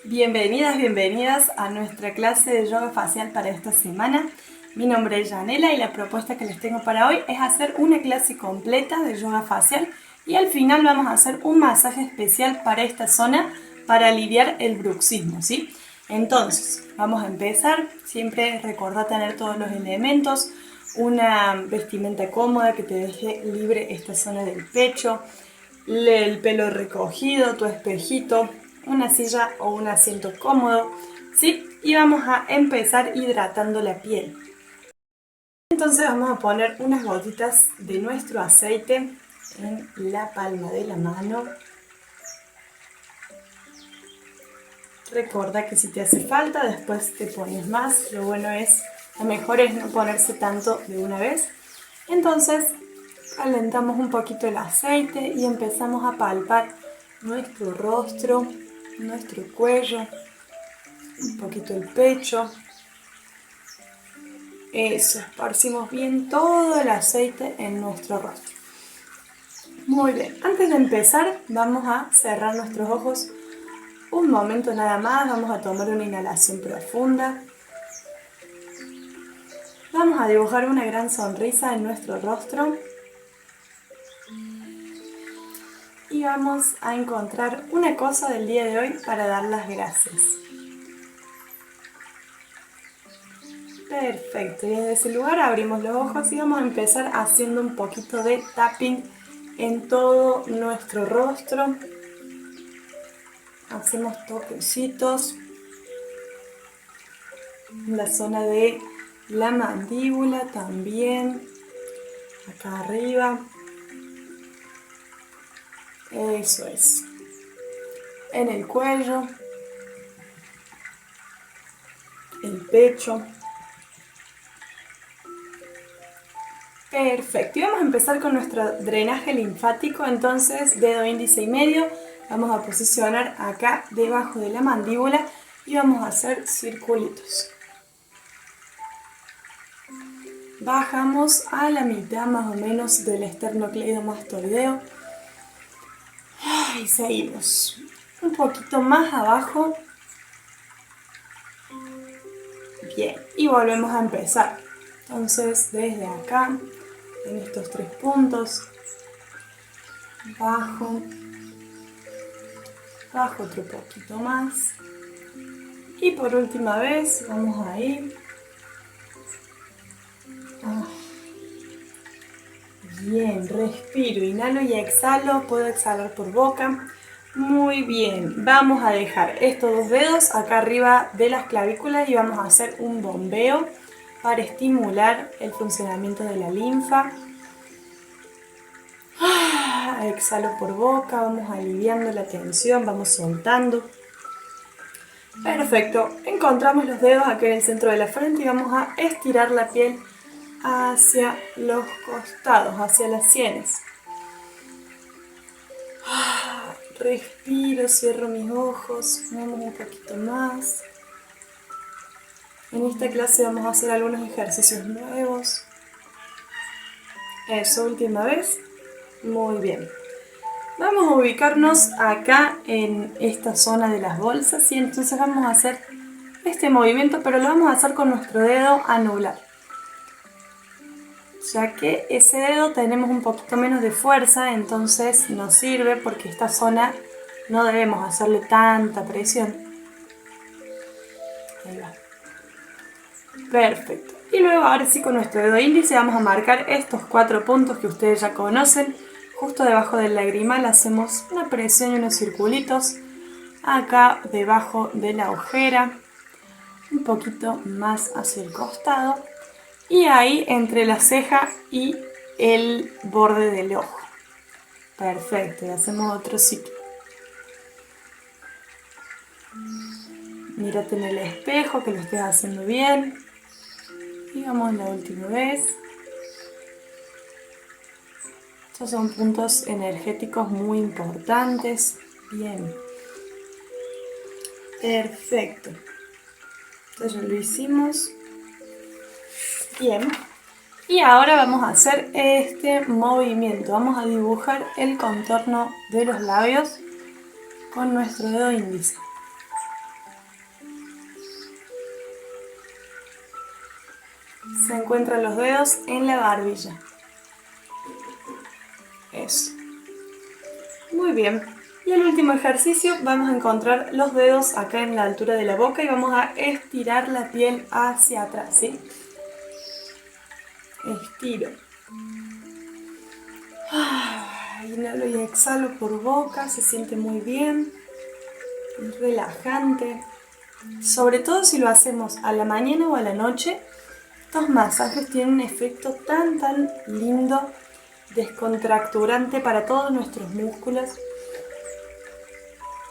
Bienvenidas, bienvenidas a nuestra clase de yoga facial para esta semana. Mi nombre es Yanela y la propuesta que les tengo para hoy es hacer una clase completa de yoga facial y al final vamos a hacer un masaje especial para esta zona para aliviar el bruxismo, ¿sí? Entonces, vamos a empezar. Siempre recordá tener todos los elementos, una vestimenta cómoda que te deje libre esta zona del pecho, el pelo recogido, tu espejito, una silla o un asiento cómodo, ¿sí? Y vamos a empezar hidratando la piel. Entonces vamos a poner unas gotitas de nuestro aceite en la palma de la mano. Recuerda que si te hace falta, después te pones más. Lo mejor es no ponerse tanto de una vez. Entonces calentamos un poquito el aceite y empezamos a palpar nuestro rostro, nuestro cuello, un poquito el pecho. Eso, esparcimos bien todo el aceite en nuestro rostro. Muy bien, antes de empezar vamos a cerrar nuestros ojos un momento nada más. Vamos a tomar una inhalación profunda. Vamos a dibujar una gran sonrisa en nuestro rostro. Y vamos a encontrar una cosa del día de hoy para dar las gracias. Perfecto, y desde ese lugar abrimos los ojos y vamos a empezar haciendo un poquito de tapping en todo nuestro rostro. Hacemos toquecitos en la zona de la mandíbula también, acá arriba. Eso es. En el cuello, el pecho. Perfecto, y vamos a empezar con nuestro drenaje linfático. Entonces, dedo índice y medio, vamos a posicionar acá debajo de la mandíbula y vamos a hacer circulitos. Bajamos a la mitad más o menos del esternocleidomastoideo. Y seguimos un poquito más abajo. Bien, y volvemos a empezar. Entonces, desde acá, en estos 3 puntos, bajo otro poquito más. Y por última vez, vamos a ir. Bien, respiro, inhalo y exhalo. Puedo exhalar por boca. Muy bien, vamos a dejar estos 2 dedos acá arriba de las clavículas y vamos a hacer un bombeo para estimular el funcionamiento de la linfa. Exhalo por boca, vamos aliviando la tensión, vamos soltando. Perfecto, encontramos los dedos acá en el centro de la frente y vamos a estirar la piel hacia los costados, hacia las sienes. Respiro, cierro mis ojos, vamos un poquito más. En esta clase vamos a hacer algunos ejercicios nuevos. Eso, última vez. Muy bien. Vamos a ubicarnos acá en esta zona de las bolsas y entonces vamos a hacer este movimiento, pero lo vamos a hacer con nuestro dedo anular. Ya que ese dedo tenemos un poquito menos de fuerza, entonces nos sirve porque esta zona no debemos hacerle tanta presión. Ahí va. Perfecto. Y luego ahora sí con nuestro dedo índice vamos a marcar estos 4 puntos que ustedes ya conocen. Justo debajo del lagrimal hacemos una presión y unos circulitos. Acá debajo de la ojera. Un poquito más hacia el costado. Y ahí entre la ceja y el borde del ojo. Perfecto. Y hacemos otro ciclo. Mírate en el espejo que lo estés haciendo bien. Y vamos la última vez. Estos son puntos energéticos muy importantes. Bien. Perfecto. Entonces ya lo hicimos. Bien. Y ahora vamos a hacer este movimiento. Vamos a dibujar el contorno de los labios con nuestro dedo índice. se encuentran los dedos en la barbilla. Eso. Muy bien. Y el último ejercicio, vamos a encontrar los dedos acá en la altura de la boca y vamos a estirar la piel hacia atrás, ¿sí? Estiro. Inhalo y exhalo por boca, se siente muy bien, relajante. Sobre todo si lo hacemos a la mañana o a la noche, estos masajes tienen un efecto tan lindo, descontracturante para todos nuestros músculos.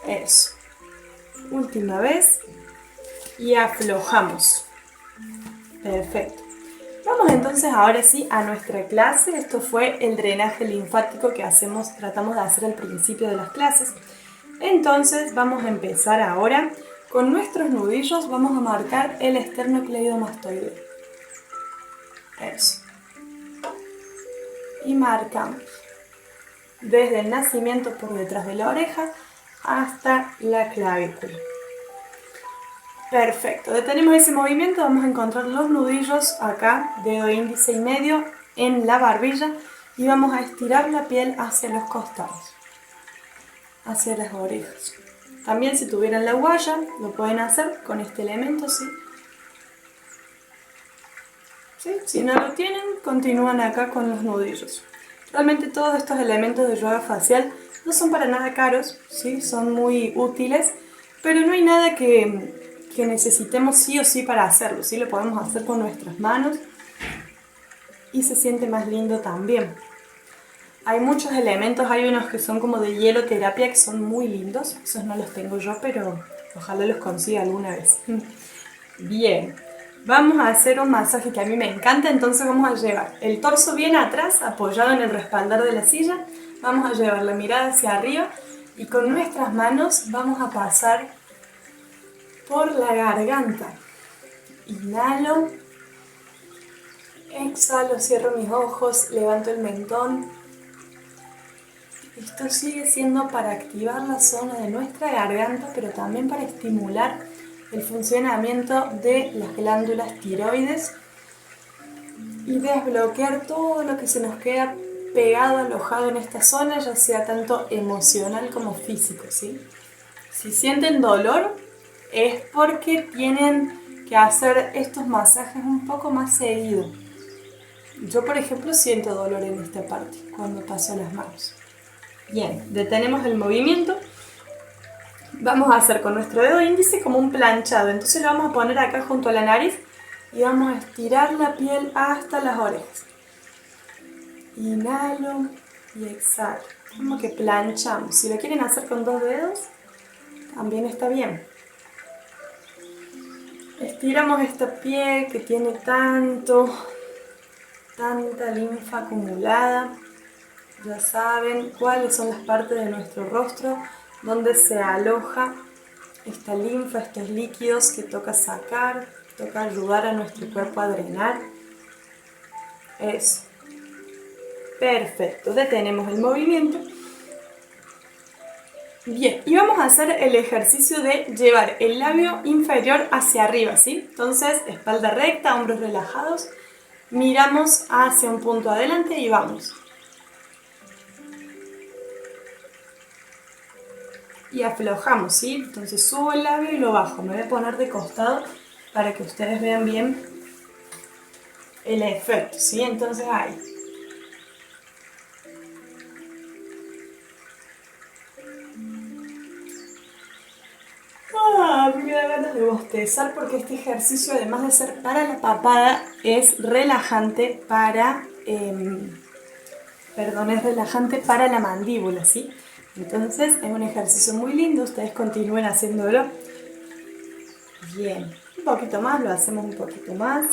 Eso. Última vez. Y aflojamos. Perfecto. Vamos entonces ahora sí a nuestra clase. Esto fue el drenaje linfático que tratamos de hacer al principio de las clases. Entonces vamos a empezar ahora con nuestros nudillos. Vamos a marcar el esternocleidomastoideo. Eso. Y marcamos desde el nacimiento por detrás de la oreja hasta la clavícula. Perfecto, detenemos ese movimiento, vamos a encontrar los nudillos acá, dedo índice y medio en la barbilla y vamos a estirar la piel hacia los costados, hacia las orejas. También si tuvieran la guaya, lo pueden hacer con este elemento, ¿sí? ¿Sí? Si no lo tienen, continúan acá con los nudillos. Realmente todos estos elementos de yoga facial no son para nada caros, ¿sí? Son muy útiles, pero no hay nada que necesitemos sí o sí para hacerlo, ¿sí? Lo podemos hacer con nuestras manos y se siente más lindo también. Hay muchos elementos, hay unos que son como de hieloterapia que son muy lindos, esos no los tengo yo, pero ojalá los consiga alguna vez. Bien, vamos a hacer un masaje que a mí me encanta, entonces vamos a llevar el torso bien atrás, apoyado en el respaldar de la silla, vamos a llevar la mirada hacia arriba y con nuestras manos vamos a pasar por la garganta. Inhalo, exhalo, cierro mis ojos, levanto el mentón. Esto sigue siendo para activar la zona de nuestra garganta, pero también para estimular el funcionamiento de las glándulas tiroides y desbloquear todo lo que se nos queda pegado, alojado en esta zona, ya sea tanto emocional como físico, ¿sí? Si sienten dolor, es porque tienen que hacer estos masajes un poco más seguido. Yo, por ejemplo, siento dolor en esta parte cuando paso las manos. Bien, detenemos el movimiento. Vamos a hacer con nuestro dedo índice como un planchado. Entonces lo vamos a poner acá junto a la nariz y vamos a estirar la piel hasta las orejas. Inhalo y exhalo. Como que planchamos. Si lo quieren hacer con 2 dedos, también está bien. Estiramos esta piel que tiene tanta linfa acumulada. Ya saben cuáles son las partes de nuestro rostro donde se aloja esta linfa, estos líquidos que toca sacar, toca ayudar a nuestro cuerpo a drenar. Eso. Perfecto, detenemos el movimiento. Bien, y vamos a hacer el ejercicio de llevar el labio inferior hacia arriba, ¿sí? Entonces, espalda recta, hombros relajados, miramos hacia un punto adelante y vamos. Y aflojamos, ¿sí? Entonces subo el labio y lo bajo. Me voy a poner de costado para que ustedes vean bien el efecto, ¿sí? Entonces ahí. Me da ganas de bostezar porque este ejercicio, además de ser para la papada, es relajante para, es relajante para la mandíbula, ¿sí? Entonces es un ejercicio muy lindo, ustedes continúen haciéndolo. Bien, un poquito más, lo hacemos un poquito más.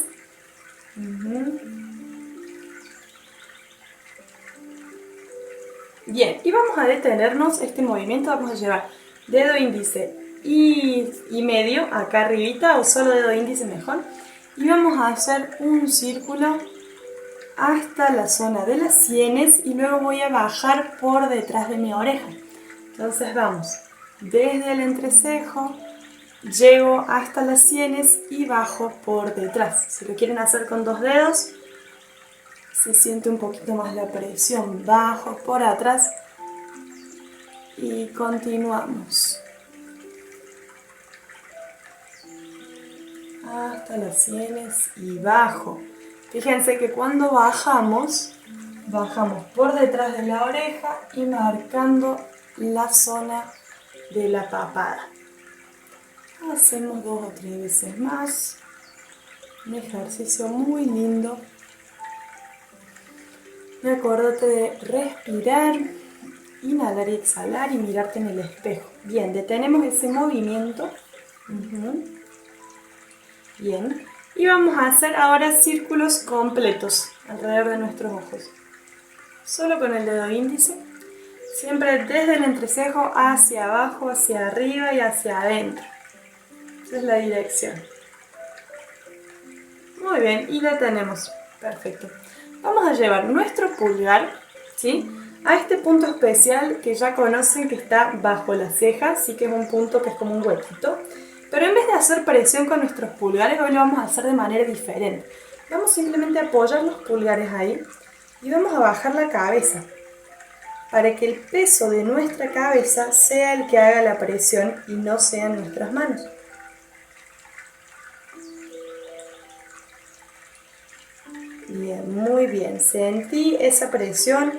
Bien, y vamos a detenernos este movimiento, vamos a llevar dedo índice y medio acá arribita, o solo dedo índice mejor, y vamos a hacer un círculo hasta la zona de las sienes y luego voy a bajar por detrás de mi oreja. Entonces vamos desde el entrecejo llego hasta las sienes y bajo por detrás. Si lo quieren hacer con 2 dedos, se siente un poquito más la presión. Bajo por atrás y continuamos. Hasta las sienes y bajo. Fíjense que cuando bajamos por detrás de la oreja y marcando la zona de la papada. Hacemos 2 o 3 veces más. Un ejercicio muy lindo. Y acuérdate de respirar, inhalar y exhalar y mirarte en el espejo. Bien, detenemos ese movimiento. Bien. Y vamos a hacer ahora círculos completos alrededor de nuestros ojos. Solo con el dedo índice. Siempre desde el entrecejo hacia abajo, hacia arriba y hacia adentro. Esa es la dirección. Muy bien, y detenemos. Perfecto. Vamos a llevar nuestro pulgar, ¿sí?, a este punto especial que ya conocen que está bajo la ceja, sí que es un punto que es como un huequito. Pero en vez de hacer presión con nuestros pulgares, hoy lo vamos a hacer de manera diferente. Vamos simplemente a apoyar los pulgares ahí y vamos a bajar la cabeza para que el peso de nuestra cabeza sea el que haga la presión y no sean nuestras manos. Bien, muy bien. Sentí esa presión.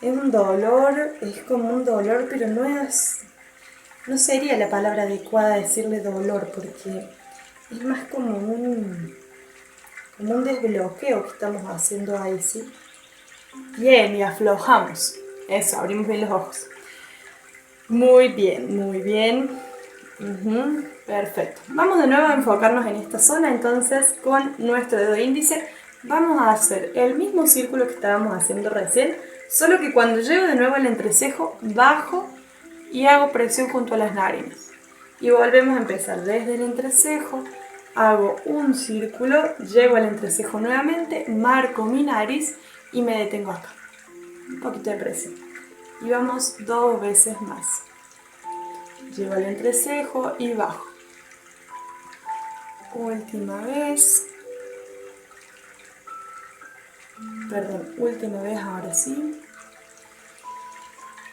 Es un dolor, es como un dolor, pero no sería la palabra adecuada decirle dolor, porque es más como un desbloqueo que estamos haciendo ahí, ¿sí? Bien, y aflojamos. Eso, abrimos bien los ojos. Muy bien, muy bien. Perfecto. Vamos de nuevo a enfocarnos en esta zona, entonces con nuestro dedo índice vamos a hacer el mismo círculo que estábamos haciendo recién, solo que cuando llego de nuevo al entrecejo, bajo y hago presión junto a las narinas. Y volvemos a empezar desde el entrecejo, hago un círculo, llego al entrecejo nuevamente, marco mi nariz y me detengo acá. Un poquito de presión. Y vamos 2 veces más. Llego al entrecejo y bajo. Última vez. Perdón, última vez ahora sí.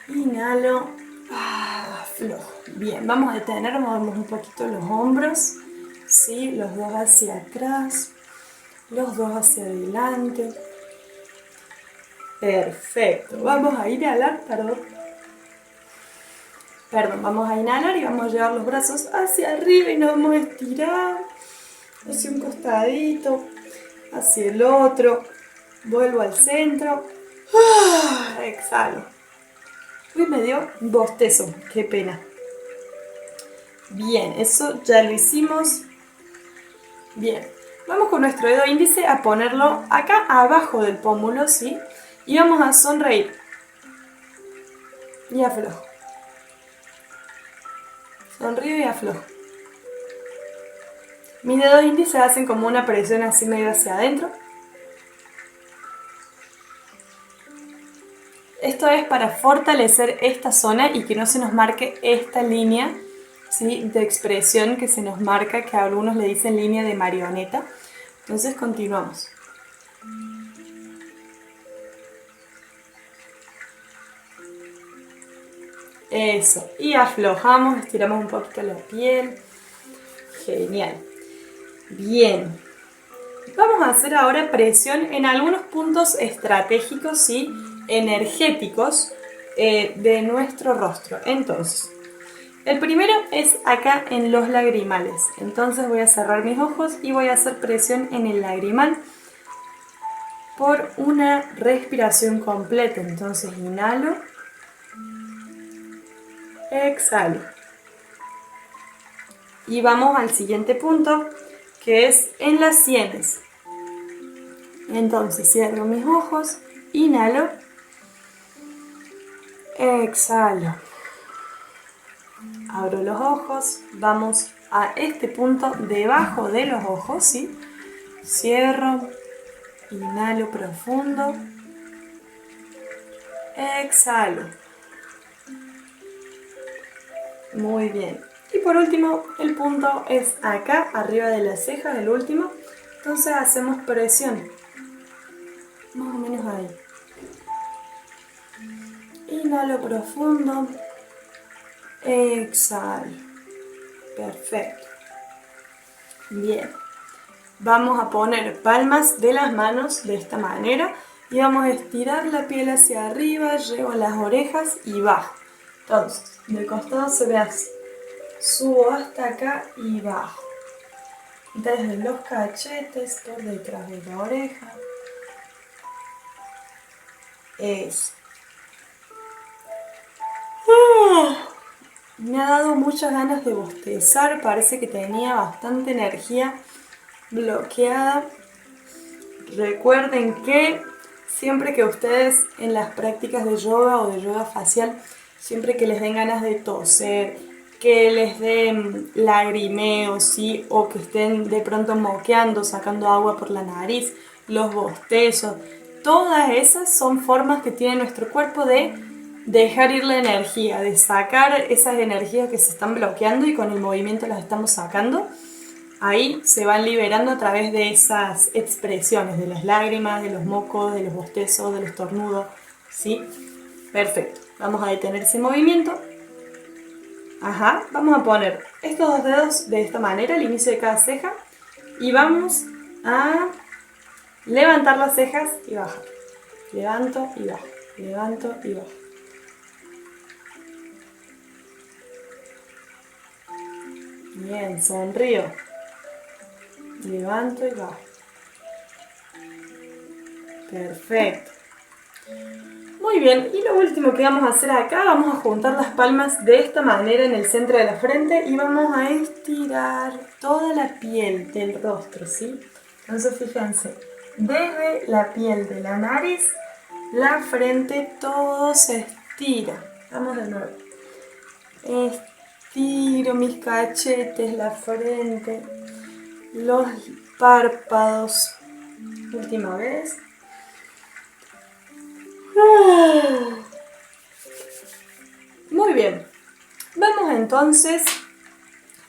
Inhalo. Aflojo. Bien, vamos a detener, movemos un poquito los hombros. Sí, los 2 hacia atrás. Los 2 hacia adelante. Perfecto. Vamos a inhalar, vamos a inhalar y vamos a llevar los brazos hacia arriba y nos vamos a estirar hacia un costadito, hacia el otro. Vuelvo al centro. Exhalo. Uy, me dio bostezo. Qué pena. Bien, eso ya lo hicimos. Bien. Vamos con nuestro dedo índice a ponerlo acá abajo del pómulo, ¿sí? Y vamos a sonreír. Y aflojo. Sonrío y aflojo. Mis dedos índices hacen como una presión así medio hacia adentro. Esto es para fortalecer esta zona y que no se nos marque esta línea, ¿sí?, de expresión que se nos marca, que a algunos le dicen línea de marioneta. Entonces continuamos. Eso, y aflojamos, estiramos un poquito la piel. Genial. Bien. Vamos a hacer ahora presión en algunos puntos estratégicos, ¿sí?, energéticos de nuestro rostro. Entonces, el primero es acá en los lagrimales. Entonces voy a cerrar mis ojos y voy a hacer presión en el lagrimal por una respiración completa. Entonces inhalo, exhalo. Y vamos al siguiente punto, que es en las sienes. Entonces cierro mis ojos, inhalo, exhalo. Abro los ojos, vamos a este punto debajo de los ojos, ¿sí? Cierro, inhalo profundo, exhalo. Muy bien. Y por último, el punto es acá, arriba de la ceja, el último. Entonces hacemos presión, más o menos ahí. Inhalo profundo, exhalo. Perfecto. Bien. Vamos a poner palmas de las manos de esta manera y vamos a estirar la piel hacia arriba, llevo las orejas y bajo. Entonces, del costado se ve así. Subo hasta acá y bajo. Desde los cachetes, por detrás de la oreja. Eso. Me ha dado muchas ganas de bostezar, parece que tenía bastante energía bloqueada. Recuerden que siempre que ustedes en las prácticas de yoga o de yoga facial, siempre que les den ganas de toser, que les den lagrimeos, ¿sí? O que estén de pronto moqueando, sacando agua por la nariz, los bostezos, todas esas son formas que tiene nuestro cuerpo de dejar ir la energía, de sacar esas energías que se están bloqueando y con el movimiento las estamos sacando. Ahí se van liberando a través de esas expresiones, de las lágrimas, de los mocos, de los bostezos, de los estornudos, ¿sí? Perfecto. Vamos a detener ese movimiento. Ajá. Vamos a poner estos dos dedos de esta manera al inicio de cada ceja y vamos a levantar las cejas y bajar. Levanto y bajo, levanto y bajo. Bien, sonrío. Levanto y bajo. Perfecto. Muy bien, y lo último que vamos a hacer acá, vamos a juntar las palmas de esta manera en el centro de la frente y vamos a estirar toda la piel del rostro, ¿sí? Entonces fíjense, desde la piel de la nariz, la frente, todo se estira. Vamos de nuevo. Estiro mis cachetes, la frente, los párpados. Última vez. Muy bien. Vamos entonces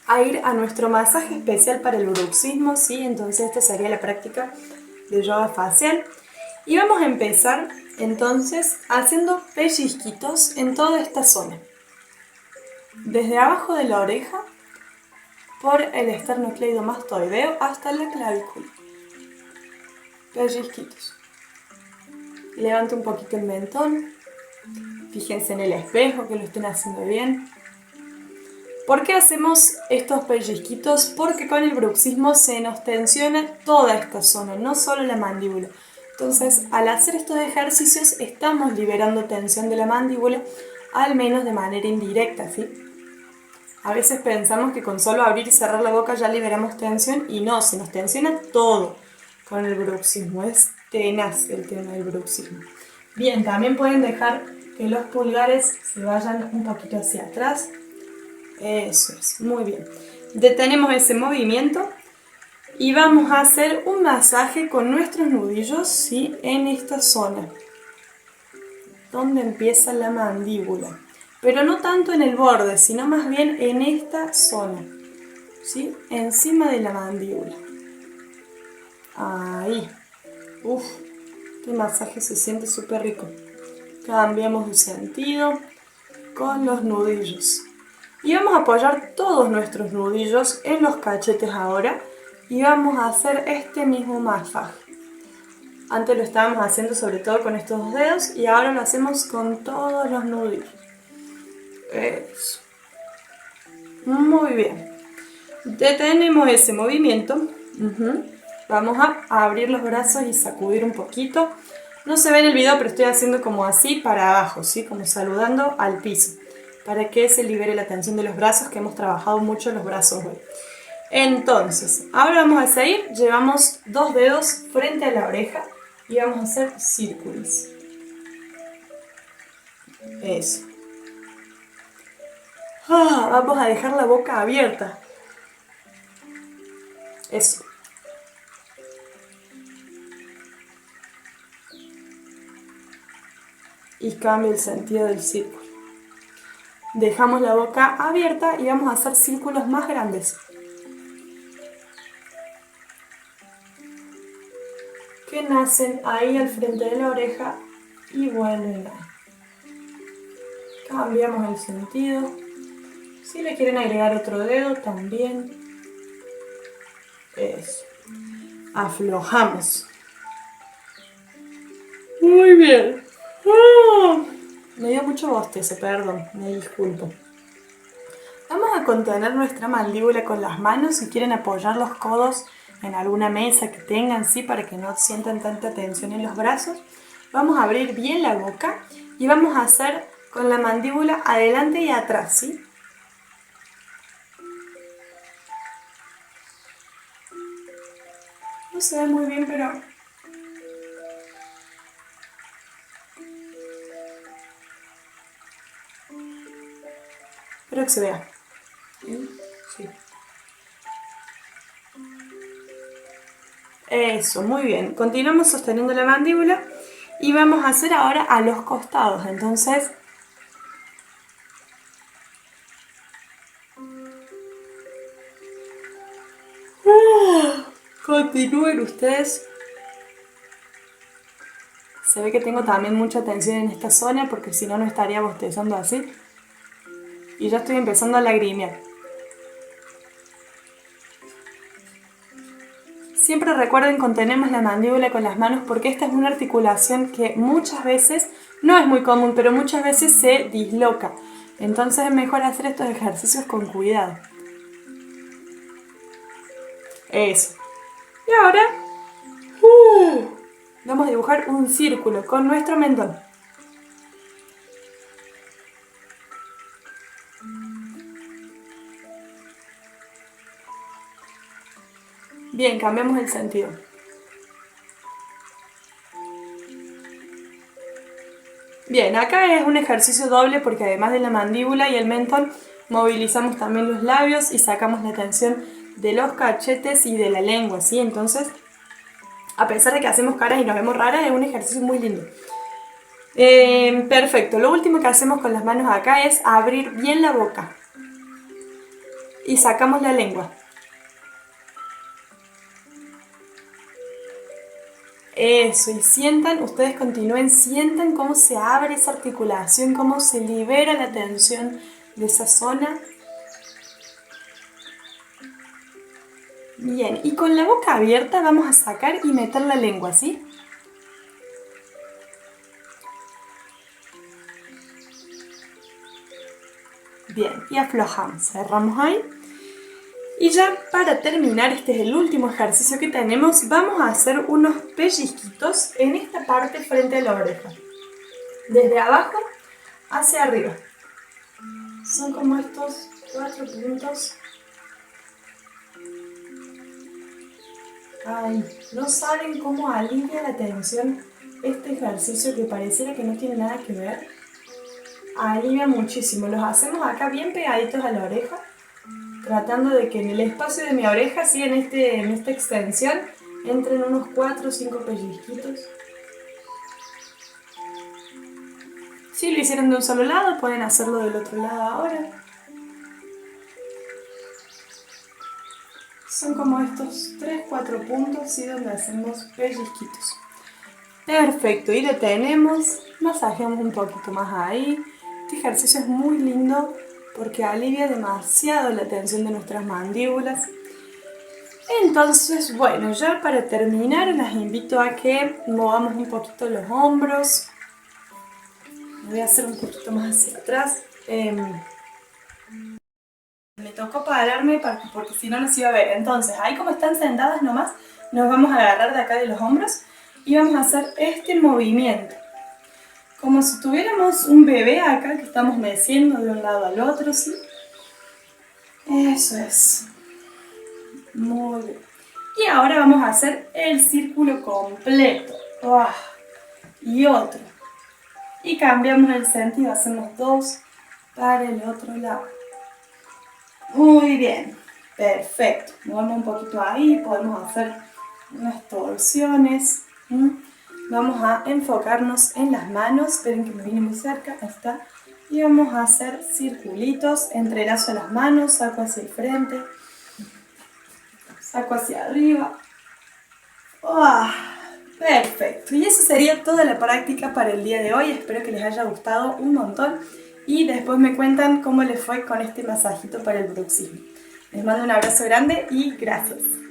a ir a nuestro masaje especial para el bruxismo, ¿sí? Entonces esta sería la práctica de yoga facial. Y vamos a empezar entonces haciendo pellizquitos en toda esta zona. Desde abajo de la oreja, por el esternocleidomastoideo hasta la clavícula. Pellizquitos. Levante un poquito el mentón. Fíjense en el espejo que lo estén haciendo bien. ¿Por qué hacemos estos pellizquitos? Porque con el bruxismo se nos tensiona toda esta zona, no solo la mandíbula. Entonces, al hacer estos ejercicios, estamos liberando tensión de la mandíbula, al menos de manera indirecta, ¿sí? A veces pensamos que con solo abrir y cerrar la boca ya liberamos tensión y no, se nos tensiona todo con el bruxismo. Es tenaz el tema del bruxismo. Bien, también pueden dejar que los pulgares se vayan un poquito hacia atrás. Eso es, muy bien. Detenemos ese movimiento y vamos a hacer un masaje con nuestros nudillos, ¿sí? En esta zona, donde empieza la mandíbula. Pero no tanto en el borde, sino más bien en esta zona, ¿sí? Encima de la mandíbula. Ahí. Uf, este masaje se siente súper rico. Cambiamos de sentido con los nudillos. Y vamos a apoyar todos nuestros nudillos en los cachetes ahora y vamos a hacer este mismo masaje. Antes lo estábamos haciendo sobre todo con estos dos dedos y ahora lo hacemos con todos los nudillos. Eso. Muy bien. Detenemos ese movimiento. Vamos a abrir los brazos y sacudir un poquito. No se ve en el video, pero estoy haciendo como así para abajo, ¿sí? Como saludando al piso, para que se libere la tensión de los brazos, que hemos trabajado mucho los brazos hoy. Entonces, ahora vamos a seguir. Llevamos dos dedos frente a la oreja y vamos a hacer círculos. Eso. Vamos a dejar la boca abierta. Eso. Y cambia el sentido del círculo. Dejamos la boca abierta y vamos a hacer círculos más grandes. Que nacen ahí al frente de la oreja y vuelven ahí. Cambiamos el sentido. Si le quieren agregar otro dedo, también. Eso. Aflojamos. Muy bien. Me dio mucho bostezo, perdón, me disculpo. Vamos a contener nuestra mandíbula con las manos. Si quieren apoyar los codos en alguna mesa que tengan, ¿sí? Para que no sientan tanta tensión en los brazos. Vamos a abrir bien la boca y vamos a hacer con la mandíbula adelante y atrás, ¿sí? No se ve muy bien, pero... espero que se vea. Sí. Eso, muy bien. Continuamos sosteniendo la mandíbula y vamos a hacer ahora a los costados. Entonces, continúen ustedes. Se ve que tengo también mucha tensión en esta zona porque si no, no estaría bostezando así. Y ya estoy empezando a lagrimear. Siempre recuerden contenemos la mandíbula con las manos porque esta es una articulación que muchas veces, no es muy común, pero muchas veces se disloca. Entonces es mejor hacer estos ejercicios con cuidado. Eso. Y ahora vamos a dibujar un círculo con nuestro mentón. Bien, cambiamos el sentido. Bien, acá es un ejercicio doble porque además de la mandíbula y el mentón, movilizamos también los labios y sacamos la tensión de los cachetes y de la lengua, ¿sí? Entonces, a pesar de que hacemos caras y nos vemos raras, es un ejercicio muy lindo. Perfecto, lo último que hacemos con las manos acá es abrir bien la boca y sacamos la lengua. Eso, y sientan, ustedes continúen, sientan cómo se abre esa articulación, cómo se libera la tensión de esa zona. Bien, y con la boca abierta vamos a sacar y meter la lengua, ¿sí? Bien, y aflojamos, cerramos ahí. Y ya para terminar, este es el último ejercicio que tenemos, vamos a hacer unos pellizquitos en esta parte frente a la oreja. Desde abajo hacia arriba. Son como estos 4 puntos. Ay, no saben cómo alivia la tensión este ejercicio que pareciera que no tiene nada que ver. Alivia muchísimo. Los hacemos acá bien pegaditos a la oreja, tratando de que en el espacio de mi oreja, sí, en esta extensión, entren unos 4 o 5 pellizquitos. Si lo hicieron de un solo lado, pueden hacerlo del otro lado ahora. Son como estos 3-4 puntos, ¿sí? Donde hacemos pellizquitos. Perfecto, y detenemos, masajeamos un poquito más ahí. Este ejercicio es muy lindo porque alivia demasiado la tensión de nuestras mandíbulas. Entonces, bueno, ya para terminar, las invito a que movamos un poquito los hombros. Voy a hacer un poquito más hacia atrás. Me tocó pararme porque si no, no se iba a ver. Entonces, ahí como están sentadas nomás, nos vamos a agarrar de acá de los hombros y vamos a hacer este movimiento. Como si tuviéramos un bebé acá que estamos meciendo de un lado al otro, ¿sí? Eso es. Muy bien. Y ahora vamos a hacer el círculo completo. Y otro. Y cambiamos el sentido, hacemos 2 para el otro lado. Muy bien, perfecto. Movemos un poquito ahí, podemos hacer unas torsiones. Vamos a enfocarnos en las manos. Esperen que me viene muy cerca, ahí está. y vamos a hacer circulitos, entrelazo las manos, saco hacia el frente, saco hacia arriba. ¡Oh! Perfecto, y eso sería toda la práctica para el día de hoy. Espero que les haya gustado un montón y después me cuentan cómo les fue con este masajito para el bruxismo. Les mando un abrazo grande y gracias.